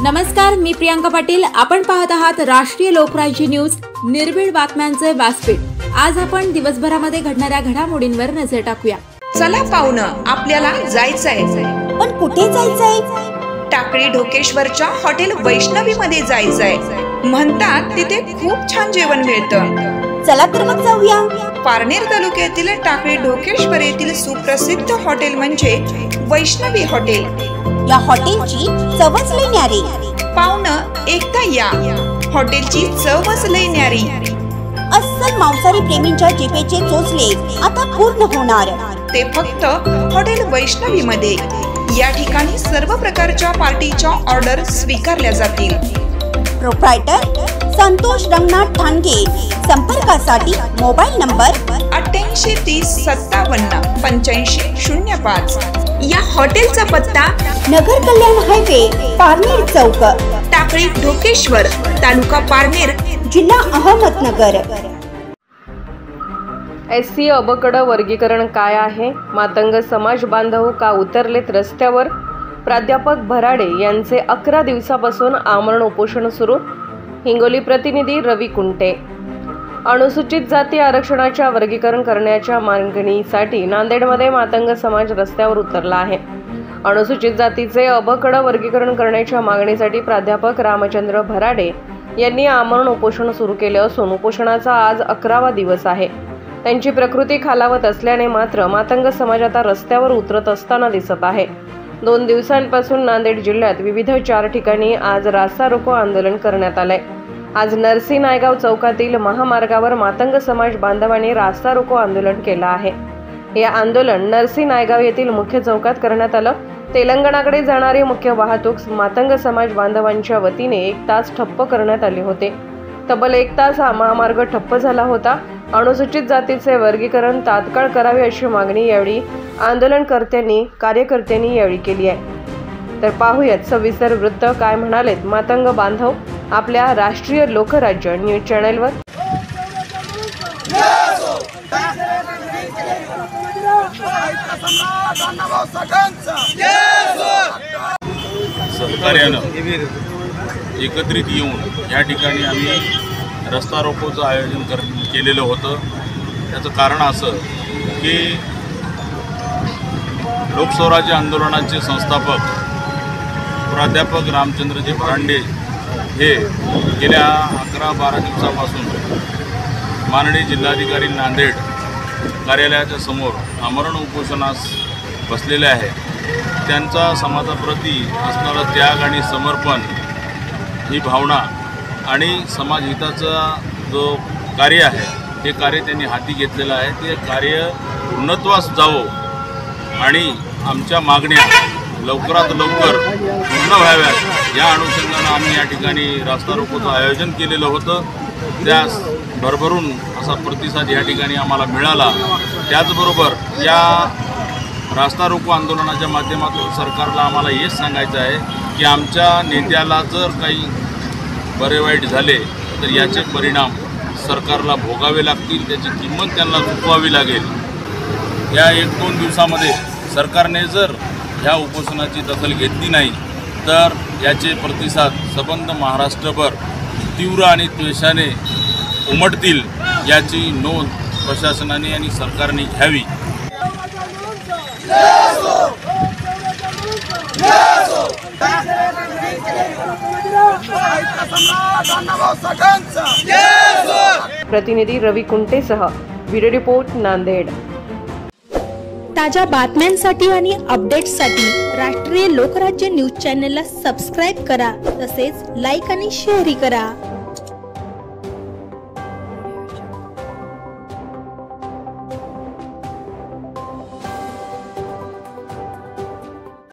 नमस्कार, मी प्रियांका पाटील। आपण पाहत आहात राष्ट्रीय लोकराज्य न्यूज, निर्भीड बातम्यांचे व्यासपीठ। आज आपण दिवसभरामध्ये घडणाऱ्या घडामोडींवर नजर टाकूया। चला पाहुणं, आपल्याला जायचंय। पण कुठे जायचंय? टाकळी ढोकेश्वरच्या हॉटेल वैष्णवी मध्ये जायचंय। म्हणतात तिथे खूप छान जेवण मिळतं। चला तर मग जाऊया। पारनेर तालुक्यातील टाकळी ढोकेश्वर येथील सुप्रसिद्ध हॉटेल म्हणजे वैष्णवी हॉटेल। या हॉटेलची चवच लई न्यारी। पाहुणं, एकदा या, हॉटेलची चवच लई न्यारी। अस्सल मांसाहारी प्रेमींच्या जिभेचे चोचले आता पूर्ण होणार, ते फक्त हॉटेल वैष्णवी मध्ये। या ठिकाणी सर्व प्रकारच्या पार्टीच्या ऑर्डर स्वीकारल्या जातील। प्रोप्रायटर संतोष रंगनाथ ठाणगे। संपर्कासाठी मोबाईल नंबर 88 30 57 85 05। या हॉटेलचा पत्ता नगर कल्याण हायवे, पारनेर चौक, टाकळी ढोकेश्वर, तालुका पारनेर, जिल्हा अहमदनगर। SC अबकड वर्गीकरण काय आहे? मातंग समाज बांधव का उतरलेत रस्त्यावर? प्राध्यापक भराडे यांचे 11 दिवसापासून आमरण उपोषण सुरू। हिंगोली प्रतिनिधी रवी कुंटे। अनुसूचित जाती आरक्षणाच्या वर्गीकरण करण्याच्या मागणीसाठी नांदेडमध्ये मातंग समाज रस्त्यावर उतरला आहे। अनुसूचित जातीचे अबकड वर्गीकरण करण्याच्या मागणीसाठी प्राध्यापक रामचंद्र भराडे यांनी आमरण उपोषण सुरू केले असून उपोषणाचा आज 11वा दिवस आहे। त्यांची प्रकृती खालावत असल्याने मात्र मातंग समाज आता रस्त्यावर उतरत असताना दिसत आहे। 2 दिवसांपासून नांदेड जिल्ह्यात विविध 4 ठिकाणी आज रास्ता रोको आंदोलन करण्यात आले। आज नरसी नायगाव चौकातील महामार्गावर मातंग समाज बांधवांनी रास्ता रोको आंदोलन केलं आहे। हे आंदोलन नरसी नायगाव येथील मुख्य चौकात करण्यात आलं। तेलंगणाकडे जाणारी मुख्य वाहतूक मातंग समाज बांधवांच्या वतीने 1 तास ठप्प करण्यात आले होते। तब्बल 1 तास हा महामार्ग ठप्प झाला होता। अनुसूचित जातीचे वर्गीकरण तात्काळ करावे अशी मागणी यावेळी आंदोलनकर्त्यांनी कार्यकर्त्यांनी यावेळी केली आहे। तर पाहूयात सविस्तर वृत्त काय म्हणालेत मातंग बांधव आपल्या राष्ट्रीय लोकराज्य न्यूज चॅनलवर। सहकार्यानं एकत्रित येऊन या ठिकाणी आम्ही रस्ता रोकोचं आयोजन केलेलं होतं। त्याचं कारण असं की लोकस्वराज्य आंदोलनाचे संस्थापक प्राध्यापक रामचंद्रजी भराडे हे गेल्या 11-12 दिवसापासून माननीय जिल्हाधिकारी नांदेड कार्यालयाच्या समोर आमरण उपोषणास बसलेले आहे। त्यांचा समाजाप्रती असणारा त्याग आणि समर्पण ही भावना आणि समाजहिताचा जो कार्य आहे ते कार्य त्यांनी हाती घेतलेलं आहे। ते कार्य पूर्णत्वास जावं आणि आमच्या मागण्या लवकरात लवकर पूर्ण व्हाव्यात या अनुषंगानं आम्ही या ठिकाणी रास्ता रोकोचं आयोजन केलेलं होतं। त्यास भरभरून असा प्रतिसाद या ठिकाणी आम्हाला मिळाला। त्याचबरोबर या रास्ता रोको आंदोलनाच्या माध्यमातून सरकारला आम्हाला हेच सांगायचं आहे की आमच्या नेत्याला जर काही बरे वाईट झाले तर याचे परिणाम सरकारला भोगावे लागतील, त्याची किंमत त्यांना चुकवावी लागेल। या 1-2 दिवसामध्ये सरकारने जर ह्या उपोषणाची दखल घेतली नाही तर याचे प्रतिसाद सबंध महाराष्ट्रभर तीव्र आणि द्वेषाने उमटतील, याची नोंद प्रशासनाने आणि सरकारने घ्यावी। प्रतिनिधी रवी कुंटेसह ब्युरो रिपोर्ट नांदेड। ताज्या बातम्यांसाठी आणि अपडेट्ससाठी राष्ट्रीय लोकराज्य न्यूज चॅनलला सबस्क्राईब करा, तसेच लाईक आणि शेअर करा।